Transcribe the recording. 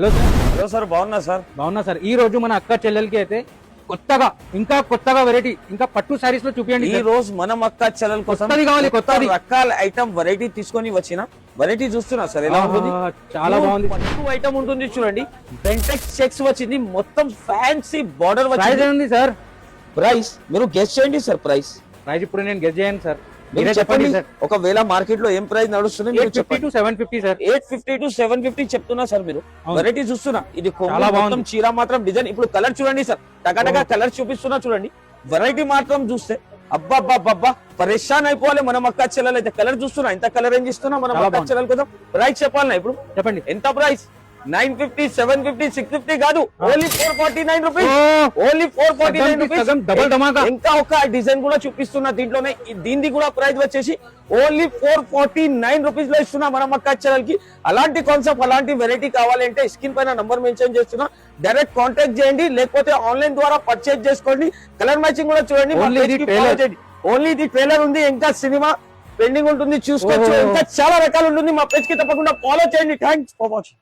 Hello sir. Hello sir, బాగున్నా sir. బాగున్నా sir. ఈ రోజు మన అక్క చెల్లెలకి అయితే కొత్తగా వెరైటీ ఇంకా పట్టు సారీస్ లో చూపించండి. ఈ రోజు మనం అక్క చెల్లెల కోసం కొత్తది కావాలి, కొత్తది రకాల ఐటమ్ వెరైటీ తీసుకొని వచ్చిన వెరైటీ చూస్తున్నా సార్. ఎలా ఉంటుంది? చాలా బాగుంది. పట్టు ఐటమ్ ఉంటుంది చూడండి. బెంటెక్స్ చెక్స్ వచ్చింది, మొత్తం ఫ్యాన్సీ బార్డర్ వచ్చింది. ఉంది సార్. ప్రైస్ మీరు గెస్ చేయండి సార్. ప్రైస్ ఇప్పుడు నేను గెస్ చేయను సార్. మీరు చెప్పండి సార్. ఒకవేళ మార్కెట్ లో ఏం ప్రైస్ నడుస్తుంది? 850 to 750 సార్. 850 to 750 చెప్తున్నా సార్. మీరు వెరైటీ చూస్తున్నా. ఇది చాలా మొత్తం చీర మాత్రం డిజైన్. ఇప్పుడు కలర్ చూడండి సార్, టకాటకా కలర్ చూపిస్తున్నా చూడండి. వెరైటీ మాత్రం చూస్తే అబ్బా పరేషాన్ అయిపోవాలి మనం అక్క చెల్లెలు అయితే. కలర్ చూస్తున్నా, ఇంత కలర్ ఏం చేస్తున్నా మనం అక్క చెల్లెల కోసం. ప్రైస్ చెప్పాలన్నా ఇప్పుడు? చెప్పండి ఎంత ప్రైస్? 950, 750, 650 కాదు, only 449 rupees. Only 449 rupees. Double ధమాకా. ఇంకా ఒక డిజైన్ కూడా చూపిస్తున్నా దీంట్లోనే. దీనిది కూడా ప్రైస్ వచ్చేసి ఓన్లీ 449 రూపీస్ లో ఇస్తున్నా మనం అక్క చెల్లెలకి. అలాంటి కాన్సెప్ట్, అలాంటి వెరైటీ కావాలంటే స్క్రీన్ పైన నంబర్ మెన్షన్ చేస్తున్నా, డైరెక్ట్ కాంటాక్ట్ చేయండి, లేకపోతే ఆన్లైన్ ద్వారా పర్చేజ్ చేసుకోండి. కలర్ మ్యాచింగ్ కూడా చూడండి. ఓన్లీ ఇది ట్రైలర్ ఉంది, ఇంకా సినిమా పెండింగ్ ఉంటుంది, చూసుకోవచ్చు. ఇంకా చాలా రకాలు ఉంటుంది. మా పేజ్ కి తప్పకుండా ఫాలో చేయండి. Thanks for watching.